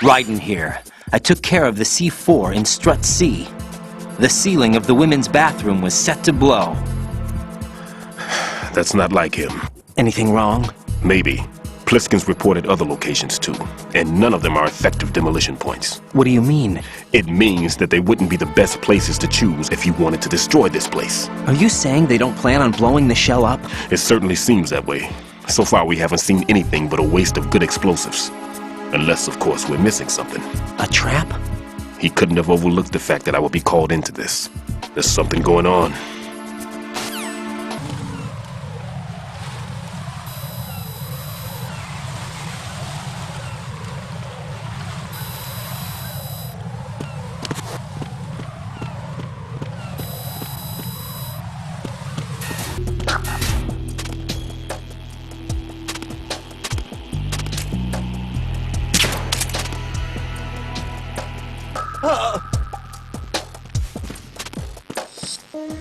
Right in here. I took care of the C4 in strut C. The ceiling of the women's bathroom was set to blow. That's not like him. Anything wrong? Maybe. Pliskin's reported other locations too, and none of them are effective demolition points. What do you mean? It means that they wouldn't be the best places to choose if you wanted to destroy this place. Are you saying they don't plan on blowing the shell up? It certainly seems that way. So far we haven't seen anything but a waste of good explosives. Unless, of course, we're missing something. A trap? He couldn't have overlooked the fact that I would be called into this. There's something going on.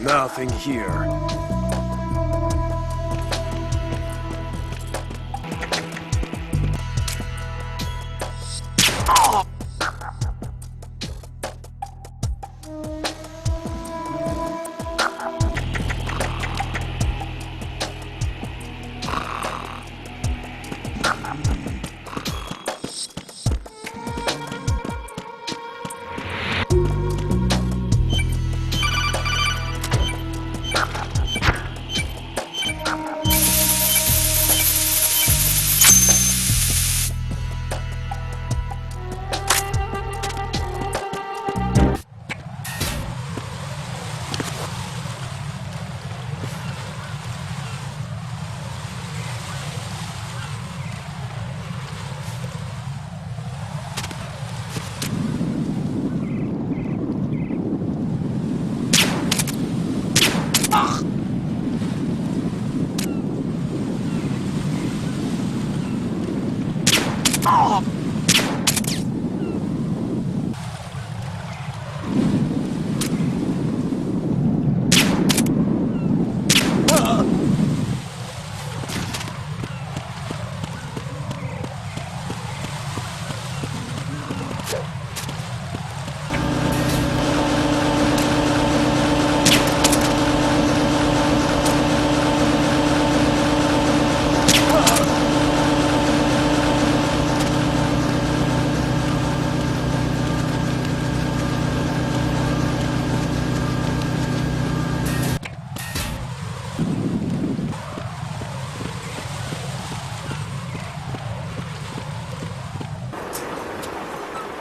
Nothing here.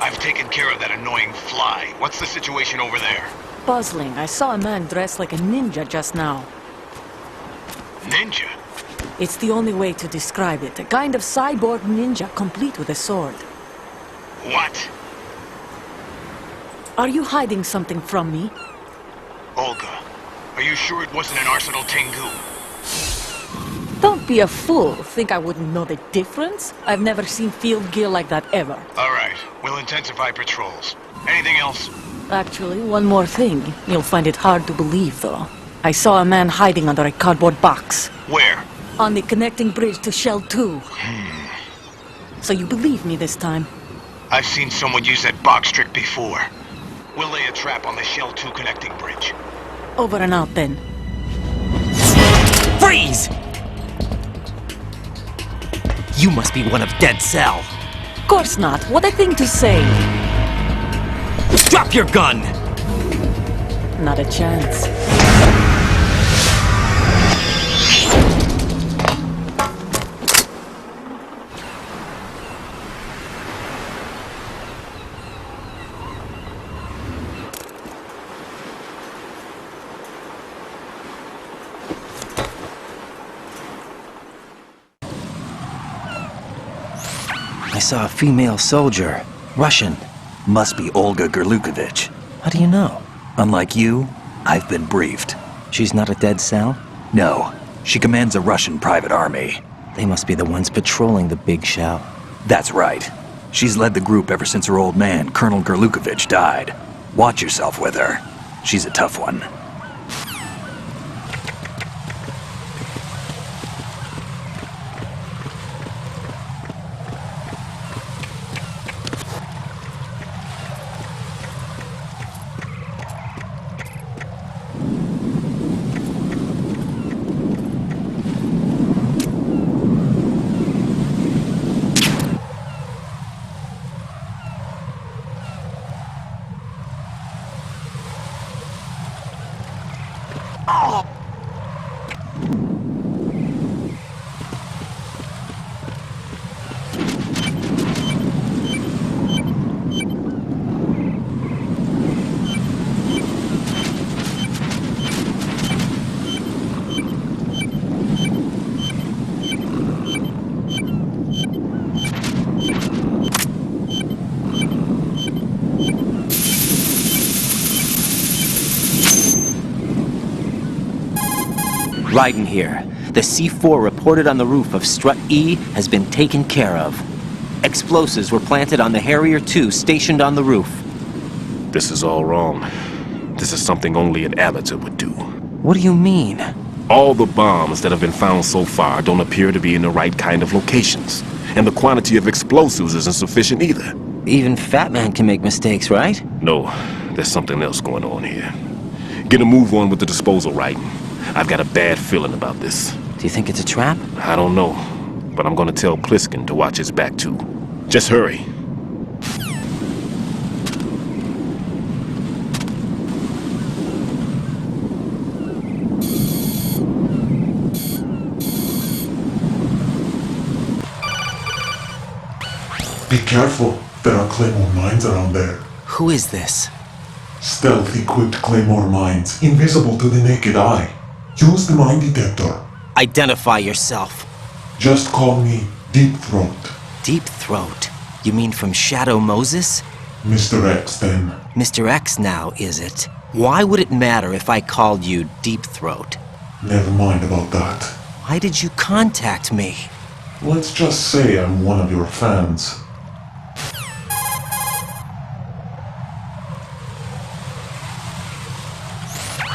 I've taken care of that annoying fly. What's the situation over there? Puzzling. I saw a man dressed like a ninja just now. Ninja? It's the only way to describe it. A kind of cyborg ninja, complete with a sword. What? Are you hiding something from me? Olga, are you sure it wasn't an Arsenal Tengu? Don't be a fool. Think I wouldn't know the difference? I've never seen field gear like that ever. All right, we'll intensify patrols. Anything else? Actually, one more thing. You'll find it hard to believe, though. I saw a man hiding under a cardboard box. Where? On the connecting bridge to Shell 2. So you believe me this time? I've seen someone use that box trick before. We'll lay a trap on the Shell 2 connecting bridge. Over and out, then. Freeze! You must be one of Dead Cell. Course not. What a thing to say. Drop your gun! Not a chance. I saw a female soldier. Russian. Must be Olga Gerlukovich. How do you know? Unlike you, I've been briefed. She's not a Dead Cell? No, she commands a Russian private army. They must be the ones patrolling the big shell. That's right. She's led the group ever since her old man, Colonel Gerlukovich, died. Watch yourself with her. She's a tough one. Raiden here. The C4 reported on the roof of Strut E has been taken care of. Explosives were planted on the Harrier 2 stationed on the roof. This is all wrong. This is something only an amateur would do. What do you mean? All the bombs that have been found so far don't appear to be in the right kind of locations. And the quantity of explosives isn't sufficient either. Even Fat Man can make mistakes, right? No, there's something else going on here. Get a move on with the disposal, Raiden. I've got a bad feeling about this. Do you think it's a trap? I don't know, but I'm gonna tell Pliskin to watch his back too. Just hurry. Be careful, there are Claymore mines around there. Who is this? Stealth-equipped Claymore mines, invisible to the naked eye. Use the mine detector. Identify yourself. Just call me Deep Throat. Deep Throat? You mean from Shadow Moses? Mr. X, then. Mr. X now, is it? Why would it matter if I called you Deep Throat? Never mind about that. Why did you contact me? Let's just say I'm one of your fans.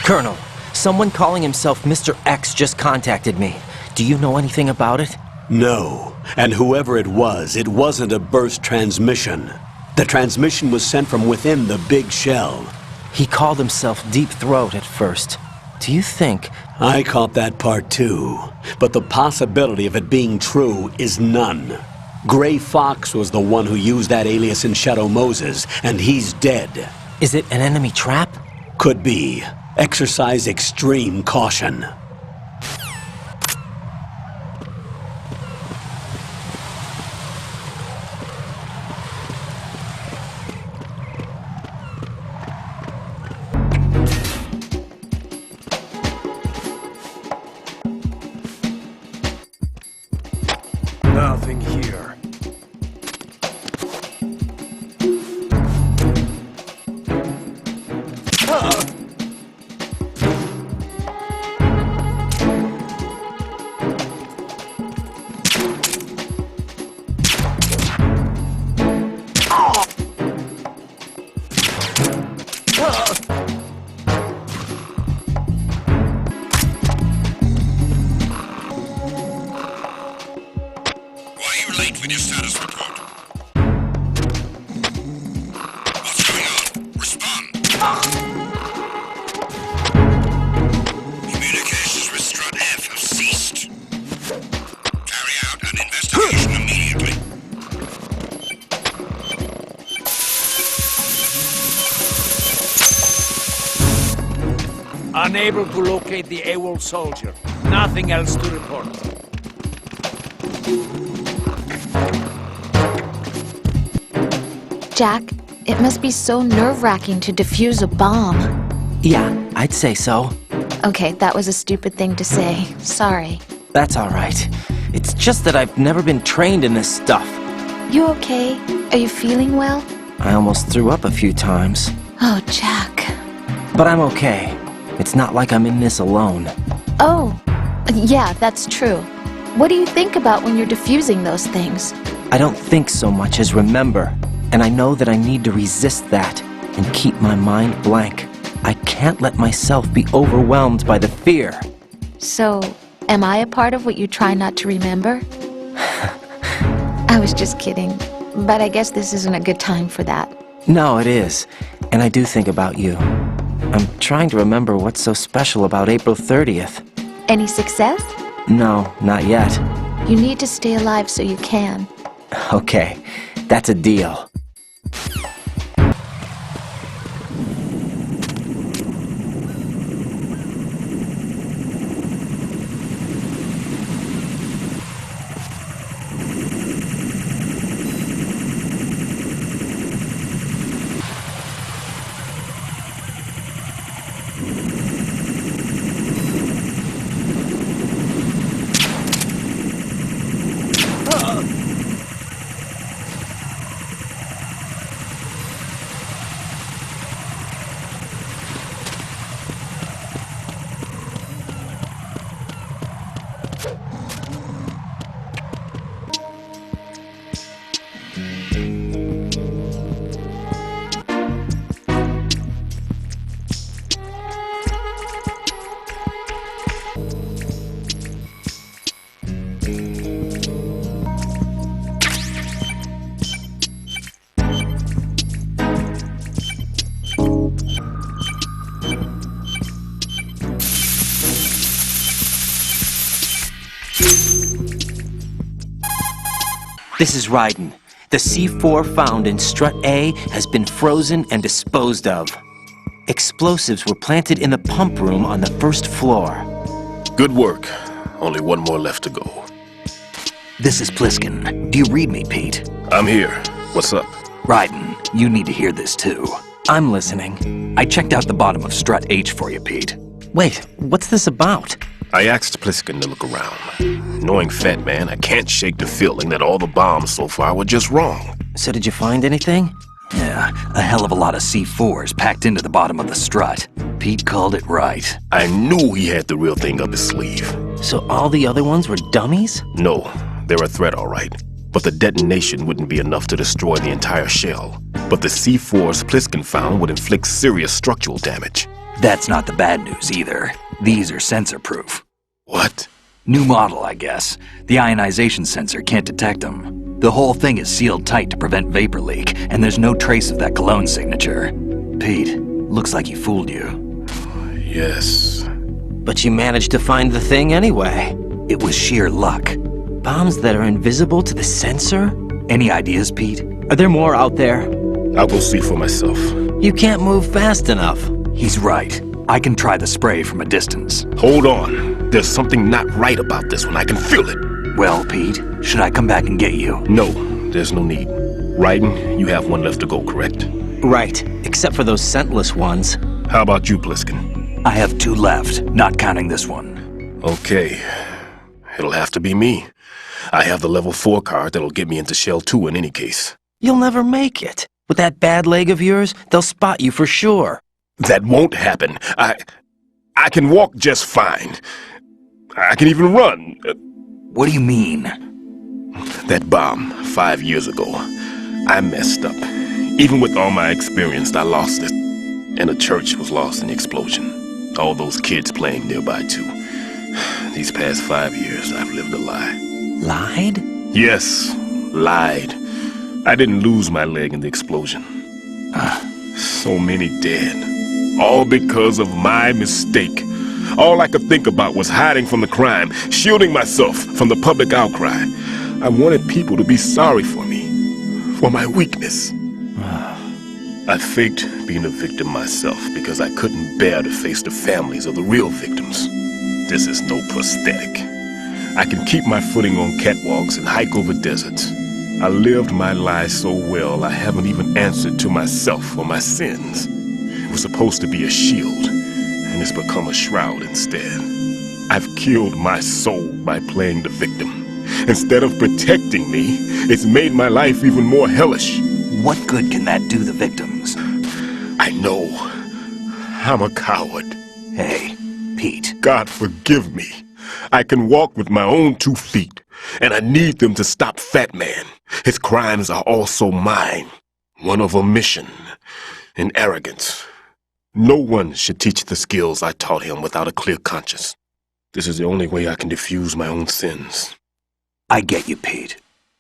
Colonel, someone calling himself Mr. X just contacted me. Do you know anything about it? No, and whoever it wasn't a burst transmission. The transmission was sent from within the big shell. He called himself Deep Throat at first. Do you think... I caught that part too, but the possibility of it being true is none. Gray Fox was the one who used that alias in Shadow Moses, and he's dead. Is it an enemy trap? Could be. Exercise extreme caution. Nothing here. Unable to locate the AWOL soldier. Nothing else to report. Jack, it must be so nerve-wracking to defuse a bomb. Yeah, I'd say so. Okay, that was a stupid thing to say. Sorry. That's all right. It's just that I've never been trained in this stuff. You okay? Are you feeling well? I almost threw up a few times. Oh, Jack. But I'm okay. It's not like I'm in this alone. Oh, yeah, that's true. What do you think about when you're defusing those things? I don't think so much as remember. And I know that I need to resist that and keep my mind blank. I can't let myself be overwhelmed by the fear. So, am I a part of what you try not to remember? I was just kidding. But I guess this isn't a good time for that. No, it is. And I do think about you. I'm trying to remember what's so special about April 30th. Any success? No, not yet. You need to stay alive so you can. Okay, that's a deal. This is Raiden. The C4 found in Strut A has been frozen and disposed of. Explosives were planted in the pump room on the first floor. Good work. Only one more left to go. This is Pliskin. Do you read me, Pete? I'm here. What's up? Raiden, you need to hear this too. I'm listening. I checked out the bottom of Strut H for you, Pete. Wait, what's this about? I asked Pliskin to look around. Knowing Fat Man, I can't shake the feeling that all the bombs so far were just wrong. So did you find anything? Yeah, a hell of a lot of C4s packed into the bottom of the strut. Pete called it right. I knew he had the real thing up his sleeve. So all the other ones were dummies? No, they're a threat, all right. But the detonation wouldn't be enough to destroy the entire shell. But the C4s Pliskin found would inflict serious structural damage. That's not the bad news either. These are sensor-proof. What? New model, I guess. The ionization sensor can't detect them. The whole thing is sealed tight to prevent vapor leak, and there's no trace of that cologne signature. Pete, looks like he fooled you. Yes. But you managed to find the thing anyway. It was sheer luck. Bombs that are invisible to the sensor? Any ideas, Pete? Are there more out there? I'll go see for myself. You can't move fast enough. He's right. I can try the spray from a distance. Hold on. There's something not right about this one. I can feel it. Well, Pete, should I come back and get you? No, there's no need. Raiden, you have one left to go, correct? Right, except for those scentless ones. How about you, Pliskin? I have 2 left, not counting this one. Okay. It'll have to be me. I have the level 4 card that'll get me into Shell 2 in any case. You'll never make it. With that bad leg of yours, they'll spot you for sure. That won't happen. I can walk just fine. I can even run. What do you mean? That bomb, 5 years ago. I messed up. Even with all my experience, I lost it. And the church was lost in the explosion. All those kids playing nearby, too. These past 5 years, I've lived a lie. Lied? Yes, lied. I didn't lose my leg in the explosion. So many dead. All because of my mistake. All I could think about was hiding from the crime, shielding myself from the public outcry. I wanted people to be sorry for me, for my weakness. I faked being a victim myself because I couldn't bear to face the families of the real victims. This is no prosthetic. I can keep my footing on catwalks and hike over deserts. I lived my lie so well I haven't even answered to myself for my sins. It was supposed to be a shield, and it's become a shroud instead. I've killed my soul by playing the victim. Instead of protecting me, it's made my life even more hellish. What good can that do the victims? I know. I'm a coward. Hey, Pete. God forgive me. I can walk with my own 2 feet, and I need them to stop Fat Man. His crimes are also mine. One of omission and arrogance. No one should teach the skills I taught him without a clear conscience. This is the only way I can diffuse my own sins. I get you, Pete.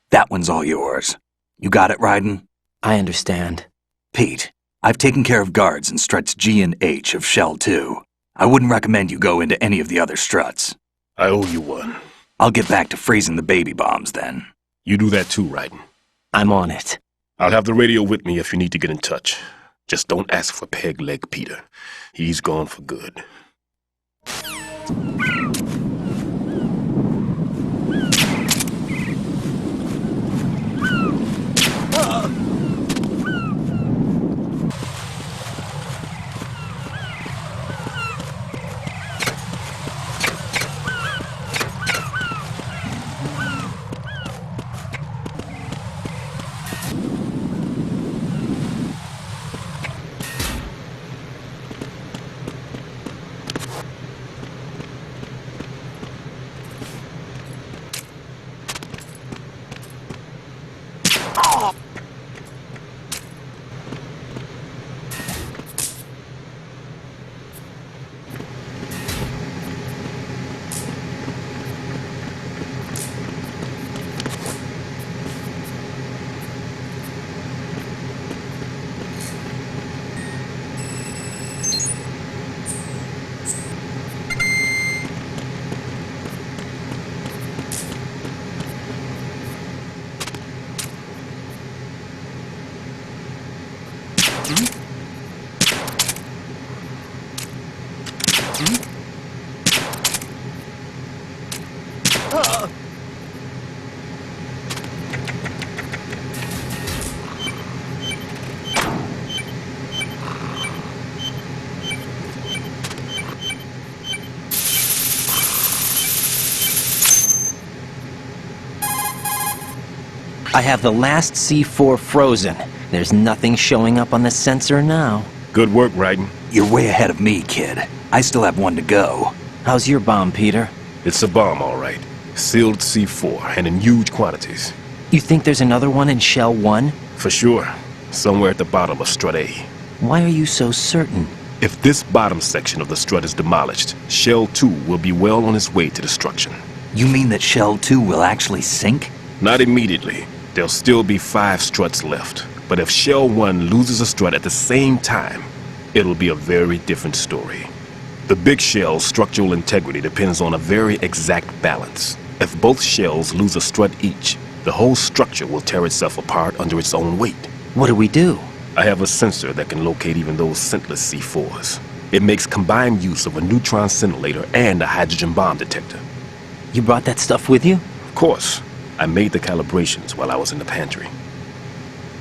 That one's all yours. You got it, Raiden? I understand. Pete, I've taken care of guards in struts G and H of Shell 2. I wouldn't recommend you go into any of the other struts. I owe you one. I'll get back to freezing the baby bombs then. You do that too, Raiden. I'm on it. I'll have the radio with me if you need to get in touch. Just don't ask for Peg Leg Peter. He's gone for good. I have the last C4 frozen. There's nothing showing up on the sensor now. Good work, Raiden. You're way ahead of me, kid. I still have one to go. How's your bomb, Peter? It's a bomb, all right. Sealed C4, and in huge quantities. You think there's another one in Shell 1? For sure. Somewhere at the bottom of Strut A. Why are you so certain? If this bottom section of the strut is demolished, Shell 2 will be well on its way to destruction. You mean that Shell 2 will actually sink? Not immediately. There'll still be 5 struts left. But if Shell 1 loses a strut at the same time, it'll be a very different story. The big shell's structural integrity depends on a very exact balance. If both shells lose a strut each, the whole structure will tear itself apart under its own weight. What do we do? I have a sensor that can locate even those scentless C4s. It makes combined use of a neutron scintillator and a hydrogen bomb detector. You brought that stuff with you? Of course. I made the calibrations while I was in the pantry.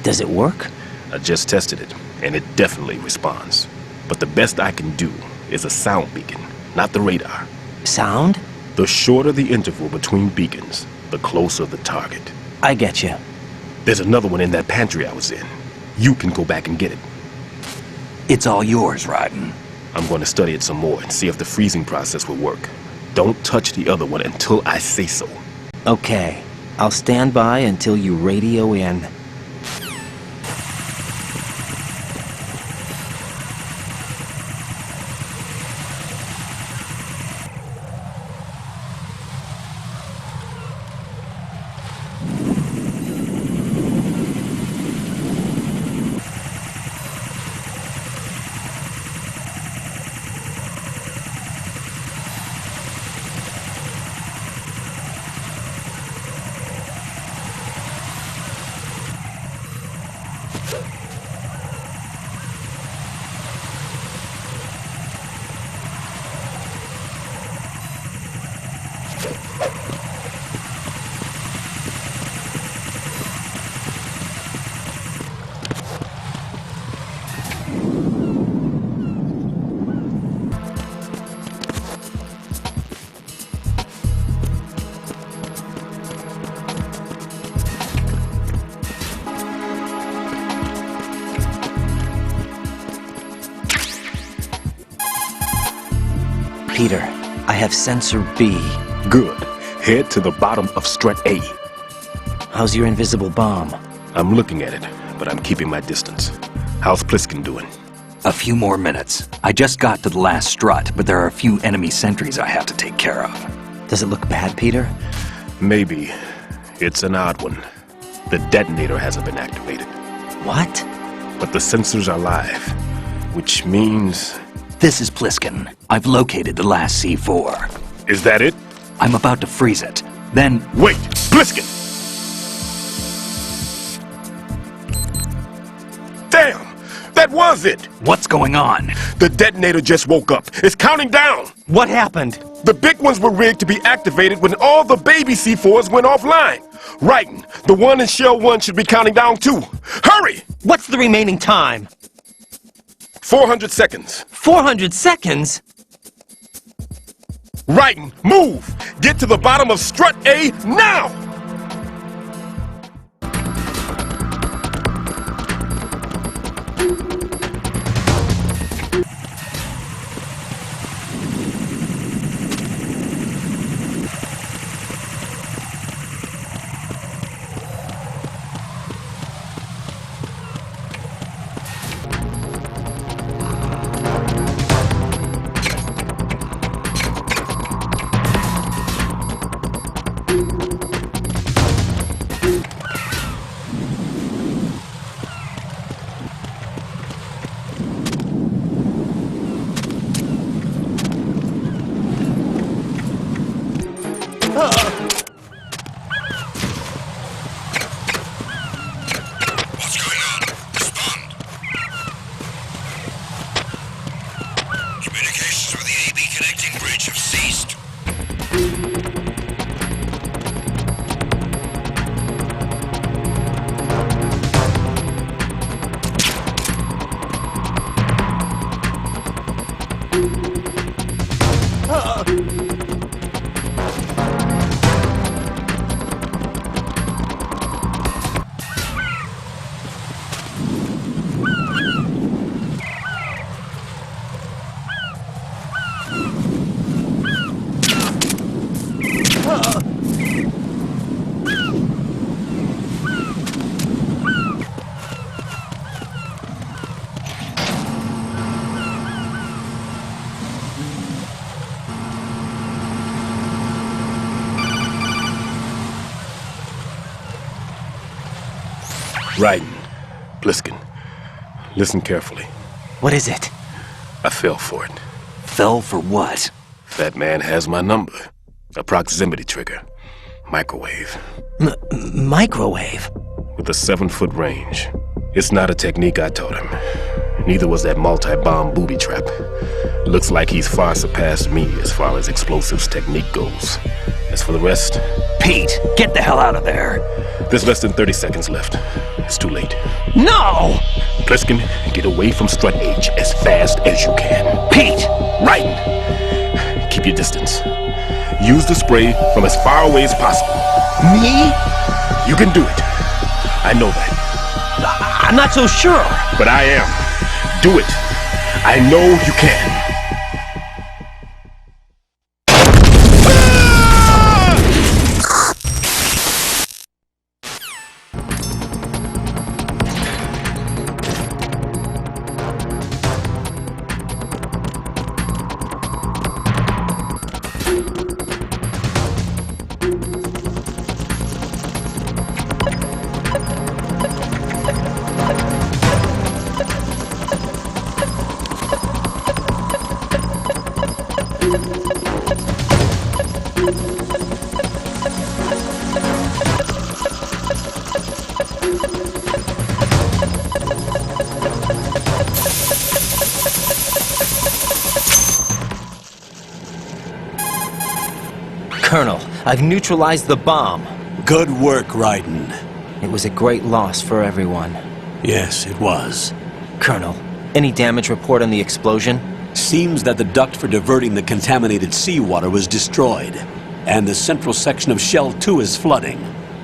Does it work? I just tested it, and it definitely responds. But the best I can do is a sound beacon, not the radar. Sound? The shorter the interval between beacons, the closer the target. I get you. There's another one in that pantry I was in. You can go back and get it. It's all yours, Raiden. I'm going to study it some more and see if the freezing process will work. Don't touch the other one until I say so. Okay. I'll stand by until you radio in. Peter, I have sensor B. Good. Head to the bottom of Strut A. How's your invisible bomb? I'm looking at it, but I'm keeping my distance. How's Pliskin doing? A few more minutes. I just got to the last strut, but there are a few enemy sentries I have to take care of. Does it look bad, Peter? Maybe. It's an odd one. The detonator hasn't been activated. What? But the sensors are live, which means... This is Pliskin. I've located the last C4. Is that it? I'm about to freeze it. Then... Wait! Pliskin! Damn! That was it! What's going on? The detonator just woke up. It's counting down! What happened? The big ones were rigged to be activated when all the baby C4s went offline. Raiden, the one in Shell 1 should be counting down too. Hurry! What's the remaining time? 400 seconds. 400 seconds? Raiden, move! Get to the bottom of Strut A now! Raiden, Bliskin, listen carefully. What is it? I fell for it. Fell for what? That man has my number. A proximity trigger. Microwave. Microwave? With a 7-foot range. It's not a technique I taught him. Neither was that multi-bomb booby trap. Looks like he's far surpassed me as far as explosives technique goes. As for the rest... Pete, get the hell out of there! There's less than 30 seconds left. It's too late. No! Bliskin, get away from Strut H as fast as you can. Pete! Raiden! Keep your distance. Use the spray from as far away as possible. Me? You can do it. I know that. I'm not so sure. But I am. Do it. I know you can. Colonel, I've neutralized the bomb. Good work, Raiden. It was a great loss for everyone. Yes, it was. Colonel, any damage report on the explosion? Seems that the duct for diverting the contaminated seawater was destroyed, and the central section of Shell 2 is flooding.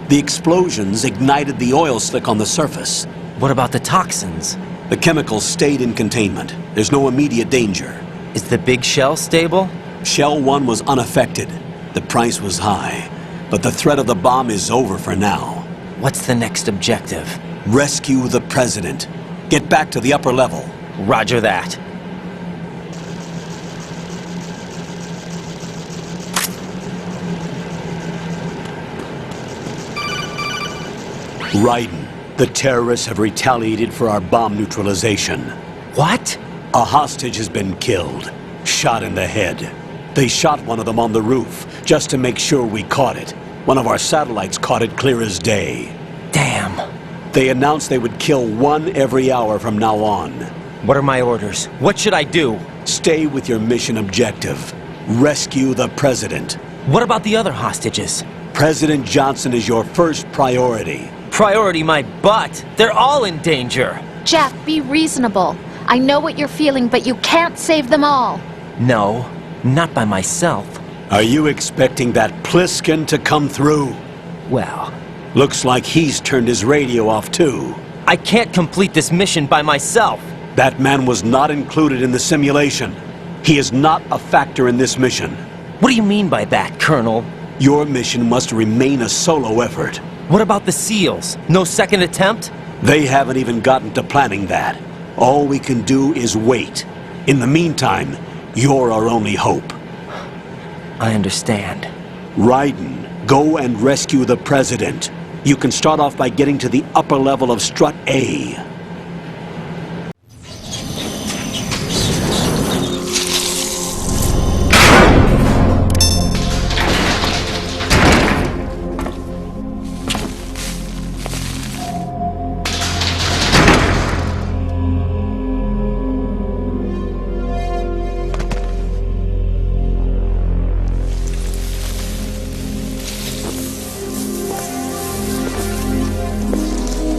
The explosions ignited the oil slick on the surface. What about the toxins? The chemicals stayed in containment. There's no immediate danger. Is the big shell stable? Shell 1 was unaffected. The price was high, but the threat of the bomb is over for now. What's the next objective? Rescue the President. Get back to the upper level. Roger that. Raiden, the terrorists have retaliated for our bomb neutralization. What? A hostage has been killed, shot in the head. They shot one of them on the roof, just to make sure we caught it. One of our satellites caught it clear as day. Damn. They announced they would kill one every hour from now on. What are my orders? What should I do? Stay with your mission objective. Rescue the President. What about the other hostages? President Johnson is your first priority. Priority my butt. They're all in danger. Jeff, be reasonable. I know what you're feeling, but you can't save them all. No, not by myself. Are you expecting that Bliskin to come through? Well, looks like he's turned his radio off too. I can't complete this mission by myself. That man was not included in the simulation. He is not a factor in this mission. What do you mean by that, Colonel? Your mission must remain a solo effort. What about the SEALs? No second attempt? They haven't even gotten to planning that. All we can do is wait. In the meantime, you're our only hope. I understand. Raiden, go and rescue the President. You can start off by getting to the upper level of Strut A.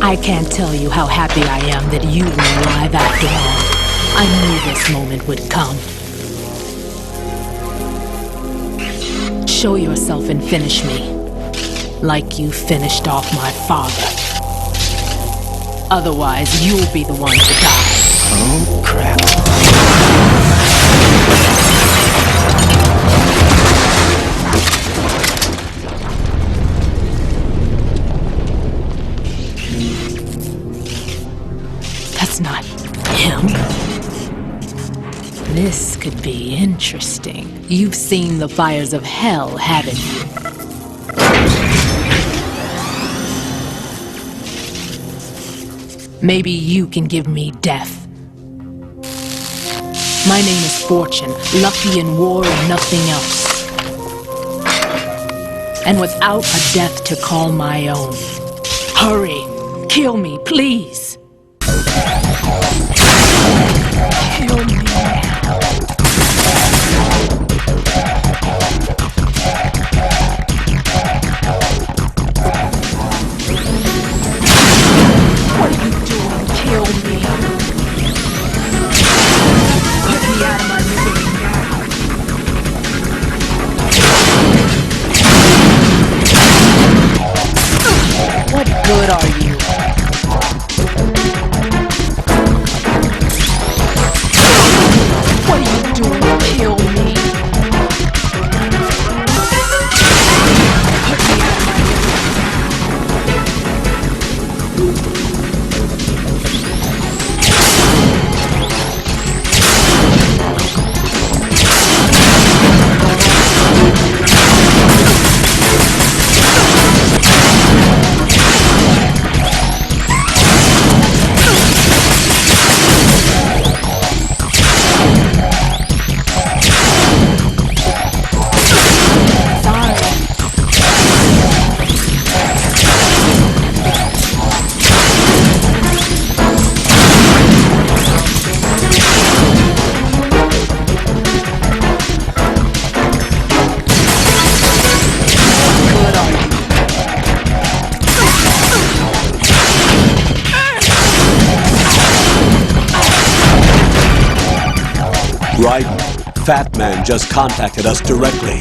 I can't tell you how happy I am that you were alive after all. I knew this moment would come. Show yourself and finish me. Like you finished off my father. Otherwise, you'll be the one to die. Oh, crap. That's not him. This could be interesting. You've seen the fires of hell, haven't you? Maybe you can give me death. My name is Fortune, lucky in war and nothing else. And without a death to call my own. Hurry! Kill me, please! Kill me now. What are you doing? Kill me. Put me out of my misery now. What good are you? What are you doing? Kill me. Put me out of my misery. Raiden, Fat Man just contacted us directly.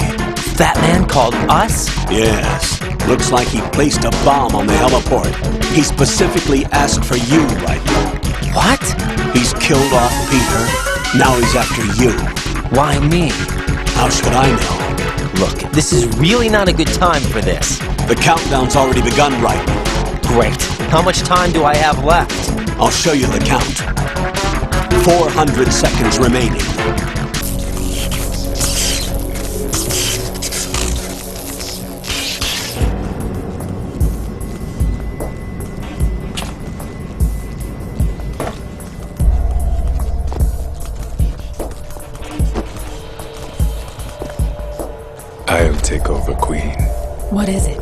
Fat Man called us? Yes. Looks like he placed a bomb on the heliport. He specifically asked for you, Raiden. What? He's killed off Peter. Now he's after you. Why me? How should I know? Look, this is really not a good time for this. The countdown's already begun, Raiden. Great. How much time do I have left? I'll show you the count. 400 seconds remaining. I'll take over, Queen. What is it?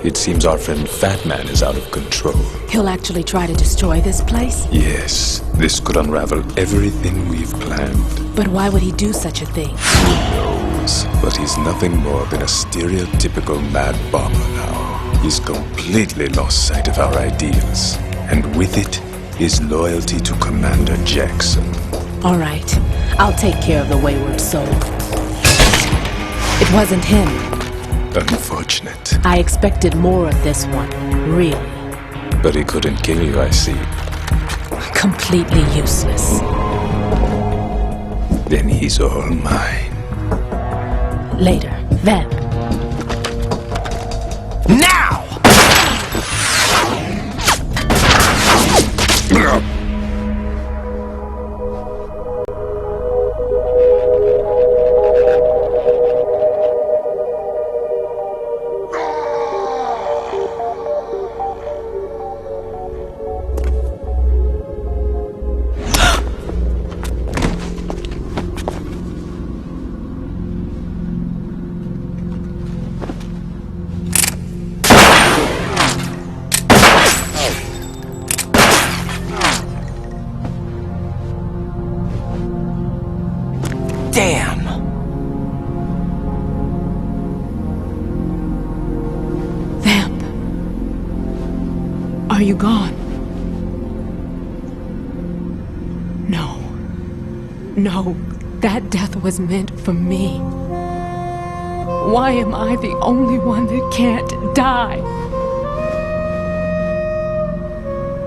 It seems our friend Fat Man is out of control. He'll actually try to destroy this place? Yes, this could unravel everything we've planned. But why would he do such a thing? Who knows? But he's nothing more than a stereotypical mad bomber now. He's completely lost sight of our ideals. And with it, his loyalty to Commander Jackson. All right. I'll take care of the wayward soul. It wasn't him. Unfortunate. I expected more of this one, really. But he couldn't kill you, I see. Completely useless. Then he's all mine. Later, then. Now! Damn! Vamp. Are you gone? No. No, that death was meant for me. Why am I the only one that can't die?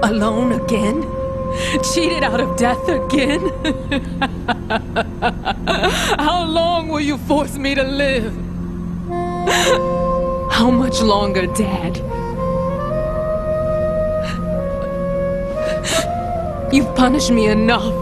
Alone again? Cheated out of death again? How long will you force me to live? How much longer, Dad? You've punished me enough.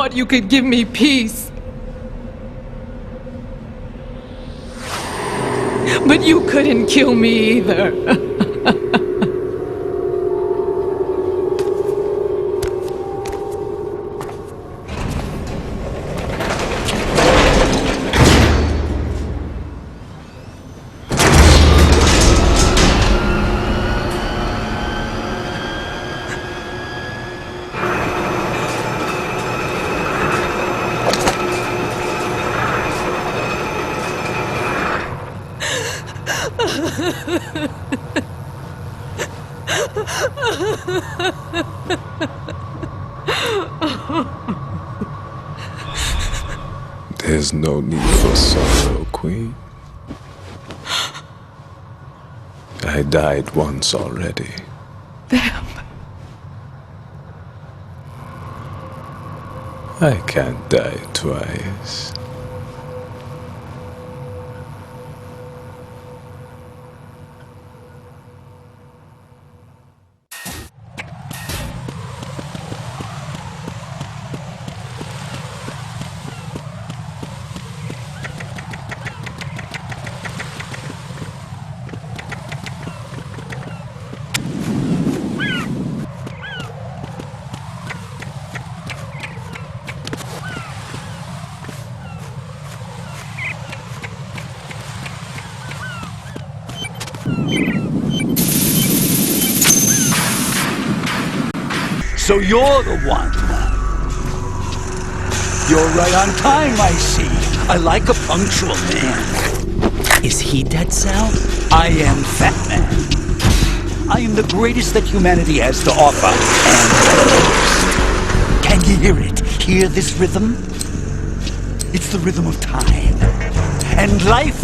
thought you could give me peace. But you couldn't kill me either. There's no need for sorrow, Queen. I died once already. Them. I can't die twice. So you're the one. You're right on time, I see. I like a punctual man. Is he Dead Cell? I am Fat Man. I am the greatest that humanity has to offer, and the most. Can you hear it? Hear this rhythm? It's the rhythm of time. And life.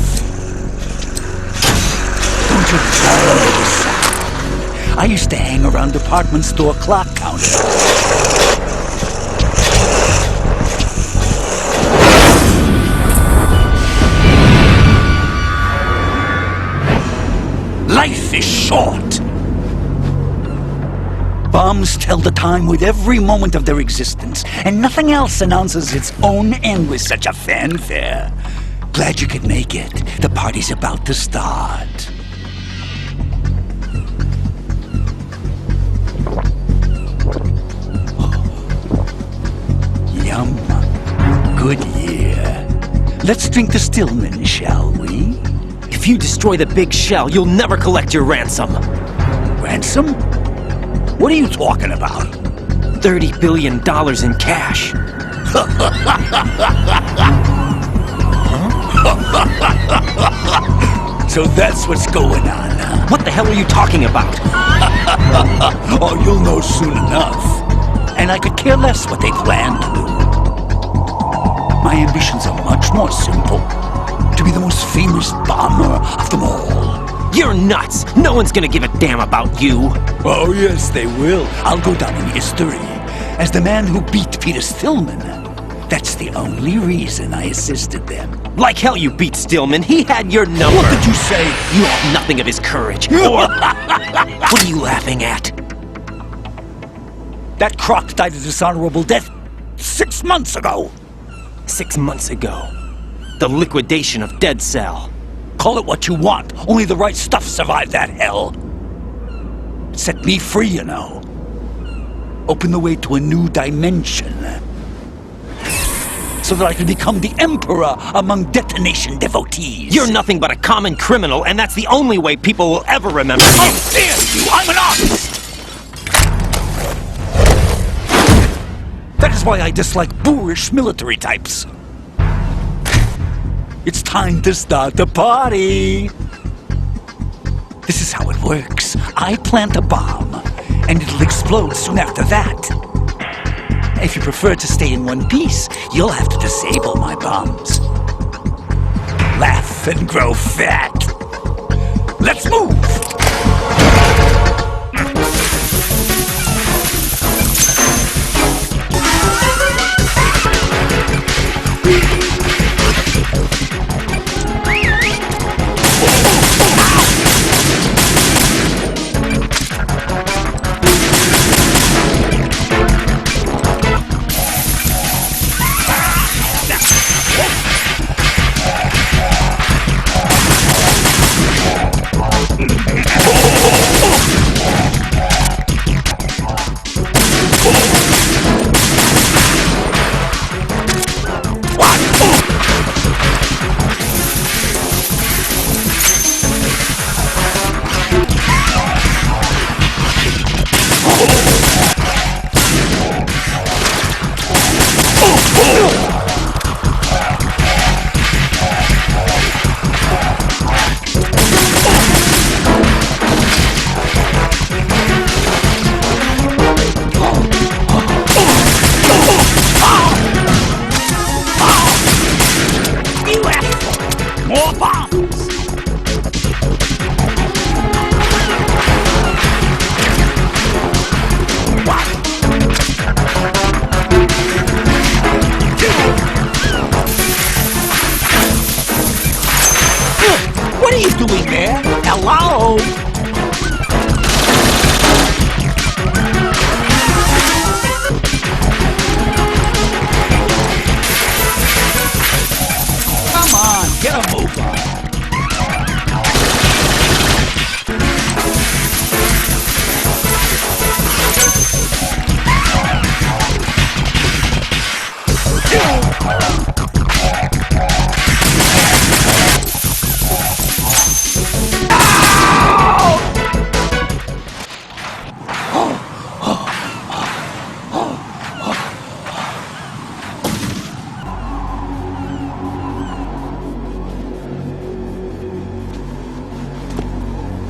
Don't you love this sound? I used to hang around department store clock counters. Life is short. Bombs tell the time with every moment of their existence, and nothing else announces its own end with such a fanfare. Glad you could make it. The party's about to start. Yum. Good year. Let's drink the Stillman, shall we? If you destroy the big shell, you'll never collect your ransom. Ransom? What are you talking about? $30 billion in cash. So that's what's going on, huh? What the hell are you talking about? Oh, you'll know soon enough. And I could care less what they plan to do. My ambitions are much more simple. To be the most famous bomber of them all. You're nuts! No one's gonna give a damn about you! Oh, yes, they will. I'll go down in history as the man who beat Peter Stillman. That's the only reason I assisted them. Like hell you beat Stillman. He had your number. What did you say? You have nothing of his courage. Or... What are you laughing at? That croc died a dishonorable death 6 months ago. 6 months ago. The liquidation of Dead Cell. Call it what you want. Only the right stuff survived that hell. Set me free, you know. Open the way to a new dimension. So that I can become the emperor among detonation devotees. You're nothing but a common criminal, and that's the only way people will ever remember you. How dare you! I'm an artist! That is why I dislike boorish military types. It's time to start the party. This is how it works. I plant a bomb, and it'll explode soon after that. If you prefer to stay in one piece, you'll have to disable my bombs. Laugh and grow fat. Let's move! More bombs! What are you doing there? Hello? Come on, get a move on.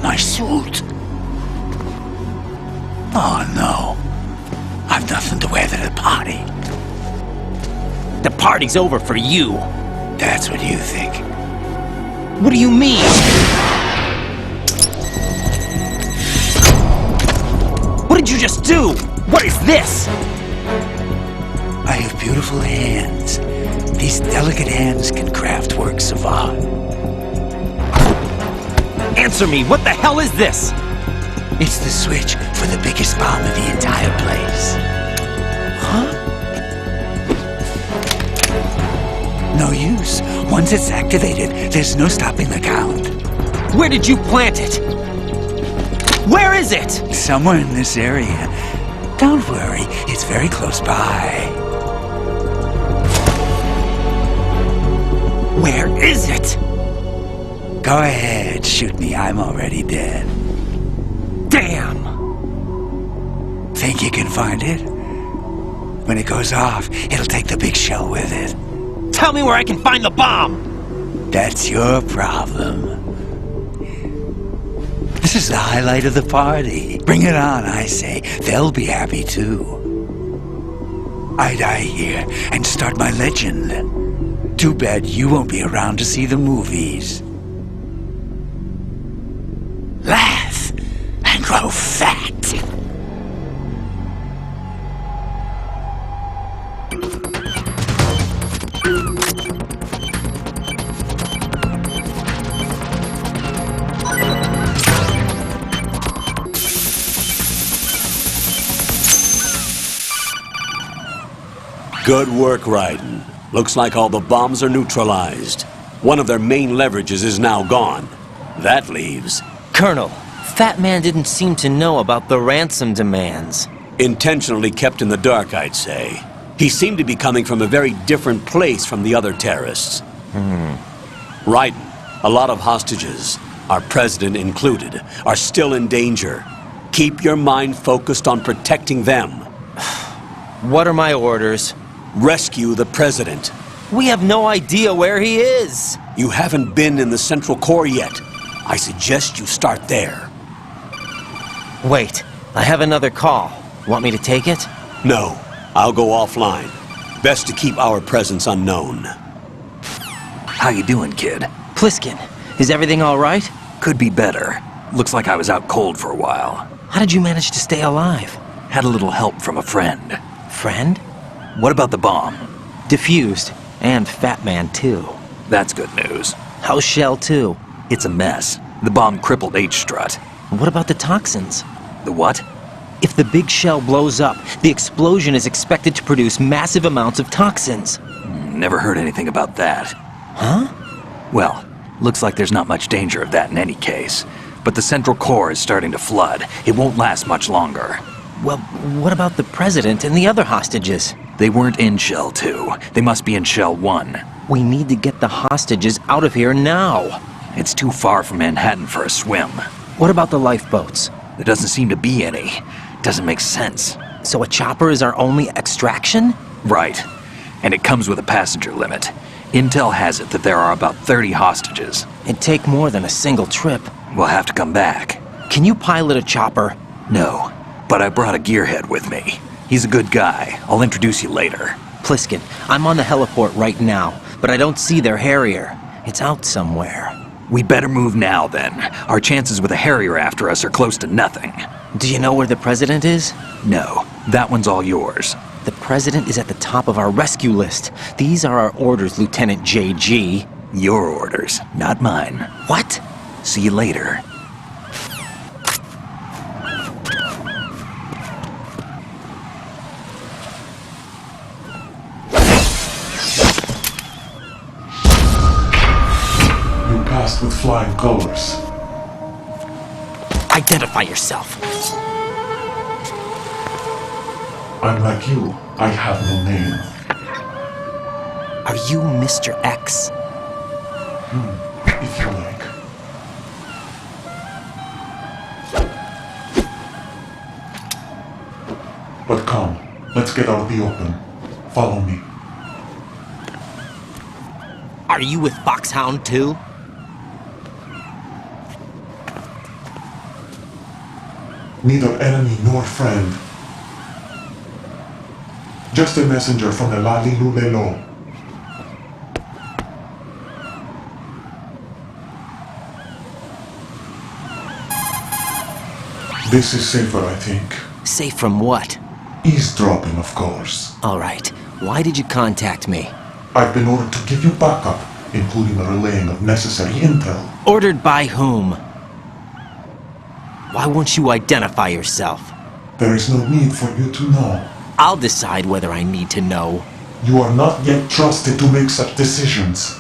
My suit. Oh no. I've nothing to wear to the party. The party's over for you. That's what you think. What do you mean? What did you just do? What is this? I have beautiful hands. These delicate hands can craft works of art. Answer me, what the hell is this? It's the switch for the biggest bomb in the entire place. Huh? No use. Once it's activated, there's no stopping the count. Where did you plant it? Where is it? Somewhere in this area. Don't worry, it's very close by. Where is it? Go ahead, shoot me. I'm already dead. Damn! Think you can find it? When it goes off, it'll take the big shell with it. Tell me where I can find the bomb! That's your problem. This is the highlight of the party. Bring it on, I say. They'll be happy too. I die here and start my legend. Too bad you won't be around to see the movies. Laugh and grow fat. Good work, Raiden. Looks like all the bombs are neutralized. One of their main leverages is now gone. That leaves... Colonel, Fat Man didn't seem to know about the ransom demands. Intentionally kept in the dark, I'd say. He seemed to be coming from a very different place from the other terrorists. Raiden, a lot of hostages, our president included, are still in danger. Keep your mind focused on protecting them. What are my orders? Rescue the president. We have no idea where he is. You haven't been in the Central Core yet. I suggest you start there. Wait, I have another call. Want me to take it? No, I'll go offline. Best to keep our presence unknown. How you doing, kid? Pliskin, is everything all right? Could be better. Looks like I was out cold for a while. How did you manage to stay alive? Had a little help from a friend. Friend? What about the bomb? Diffused. And Fat Man, too. That's good news. How's Shell 2? It's a mess. The bomb crippled H-strut. What about the toxins? The what? If the big shell blows up, the explosion is expected to produce massive amounts of toxins. Never heard anything about that. Huh? Well, looks like there's not much danger of that in any case. But the Central Core is starting to flood. It won't last much longer. Well, what about the president and the other hostages? They weren't in Shell 2. They must be in Shell 1. We need to get the hostages out of here now. It's too far from Manhattan for a swim. What about the lifeboats? There doesn't seem to be any. Doesn't make sense. So a chopper is our only extraction? Right. And it comes with a passenger limit. Intel has it that there are about 30 hostages. It'd take more than a single trip. We'll have to come back. Can you pilot a chopper? No, but I brought a gearhead with me. He's a good guy. I'll introduce you later. Pliskin, I'm on the heliport right now, but I don't see their Harrier. It's out somewhere. We better move now, then. Our chances with a Harrier after us are close to nothing. Do you know where the President is? No, that one's all yours. The President is at the top of our rescue list. These are our orders, Lieutenant JG. Your orders, not mine. What? See you later. You passed with flying colors. Identify yourself. I'm like you. I have no name. Are you Mr. X? If you like. But come, let's get out of the open. Follow me. Are you with Foxhound too? Neither enemy nor friend. Just a messenger from the Lalilulelo. This is safer, I think. Safe from what? Eavesdropping, of course. All right. Why did you contact me? I've been ordered to give you backup, including the relaying of necessary intel. Ordered by whom? Why won't you identify yourself? There is no need for you to know. I'll decide whether I need to know. You are not yet trusted to make such decisions.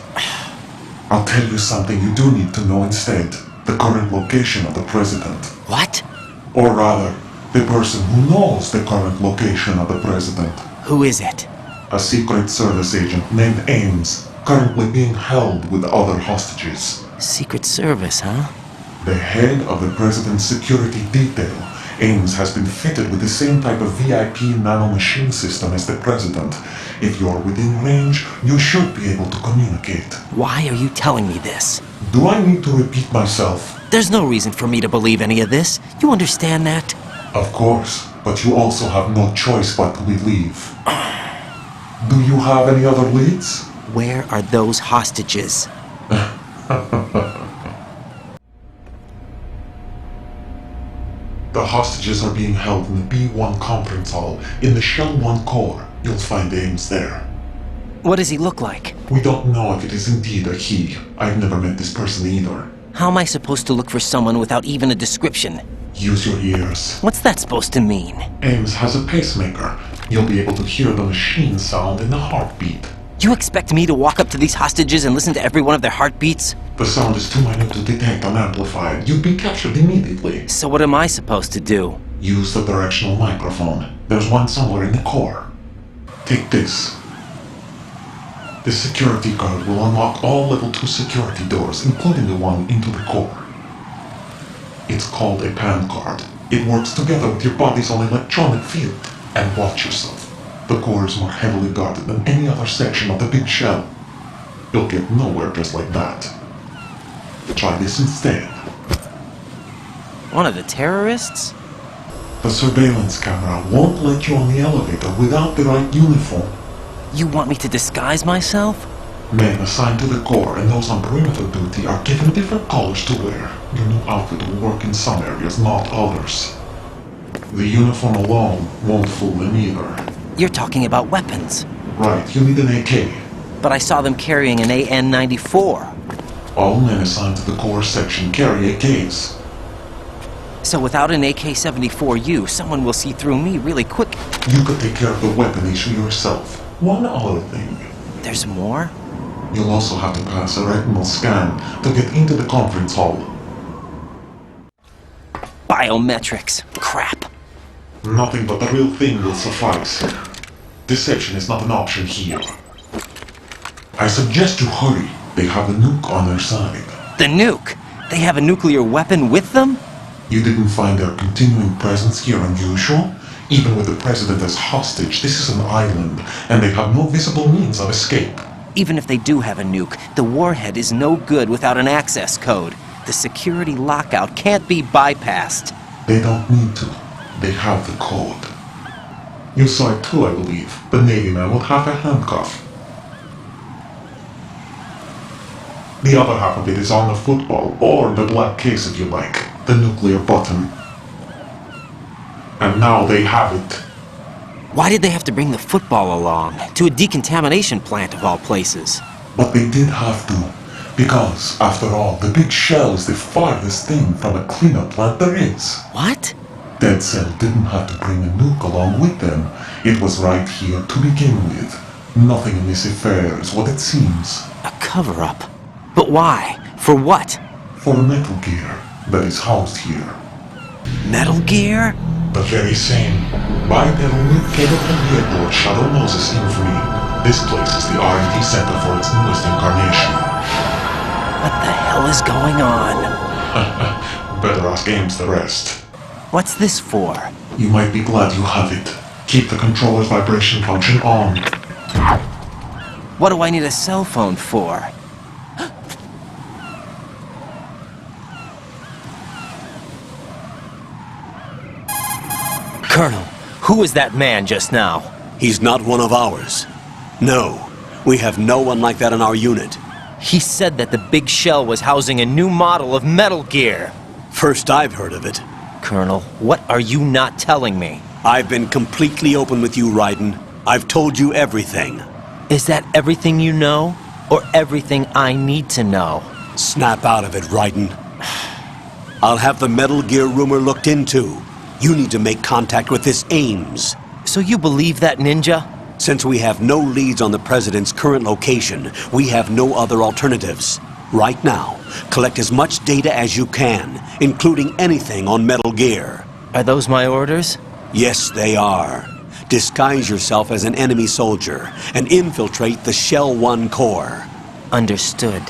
I'll tell you something you do need to know instead. The current location of the President. What? Or rather, the person who knows the current location of the President. Who is it? A Secret Service agent named Ames, currently being held with other hostages. Secret Service, huh? The head of the President's security detail, Ames has been fitted with the same type of VIP nanomachine system as the President. If you're within range, you should be able to communicate. Why are you telling me this? Do I need to repeat myself? There's no reason for me to believe any of this. You understand that? Of course, but you also have no choice but to believe. Do you have any other leads? Where are those hostages? The hostages are being held in the B1 conference hall in the Shell 1 core. You'll find Ames there. What does he look like? We don't know if it is indeed a he. I've never met this person either. How am I supposed to look for someone without even a description? Use your ears. What's that supposed to mean? Ames has a pacemaker. You'll be able to hear the machine sound in the heartbeat. You expect me to walk up to these hostages and listen to every one of their heartbeats? The sound is too minute to detect unamplified. You'd be captured immediately. So what am I supposed to do? Use the directional microphone. There's one somewhere in the core. Take this. The security card will unlock all level 2 security doors, including the one into the core. It's called a PAN card. It works together with your body's own electronic field. And watch yourself. The core is more heavily guarded than any other section of the big shell. You'll get nowhere just like that. Try this instead. One of the terrorists? The surveillance camera won't let you on the elevator without the right uniform. You want me to disguise myself? Men assigned to the core and those on perimeter duty are given different colors to wear. Your new outfit will work in some areas, not others. The uniform alone won't fool them either. You're talking about weapons. Right, you need an AK. But I saw them carrying an AN-94. All men assigned to the core section carry AKs. So without an AK-74U, someone will see through me really quick. You could take care of the weapon issue yourself. One other thing. There's more? You'll also have to pass a retinal scan to get into the conference hall. Biometrics. Crap. Nothing but the real thing will suffice. Deception is not an option here. I suggest you hurry. They have the nuke on their side. The nuke? They have a nuclear weapon with them? You didn't find their continuing presence here unusual? Even with the president as hostage, this is an island, and they have no visible means of escape. Even if they do have a nuke, the warhead is no good without an access code. The security lockout can't be bypassed. They don't need to. They have the code. You saw it too, I believe. The Navy man would have a handcuff. The other half of it is on the football, or the black case if you like, the nuclear button. And now they have it. Why did they have to bring the football along? To a decontamination plant of all places. But they did have to. Because, after all, the big shell is the farthest thing from a cleanup plant there is. What? Dead Cell didn't have to bring a nuke along with them. It was right here to begin with. Nothing in this affair is what it seems. A cover-up? But why? For what? For Metal Gear that is housed here. Metal Gear? The very same. Bipedal nuke-capable vehicle Shadow Moses infamy. This place is the R&D center for its newest incarnation. What the hell is going on? Better ask Ames the rest. What's this for? You might be glad you have it. Keep the controller's vibration function on. What do I need a cell phone for? Colonel, who was that man just now? He's not one of ours. No, we have no one like that in our unit. He said that the big shell was housing a new model of Metal Gear. First I've heard of it. Colonel, what are you not telling me? I've been completely open with you, Raiden. I've told you everything. Is that everything you know? Or everything I need to know? Snap out of it, Raiden. I'll have the Metal Gear rumor looked into. You need to make contact with this Ames. So you believe that ninja? Since we have no leads on the President's current location, we have no other alternatives. Right now, collect as much data as you can, including anything on Metal Gear. Are those my orders? Yes, they are. Disguise yourself as an enemy soldier and infiltrate the Shell 1 core. Understood.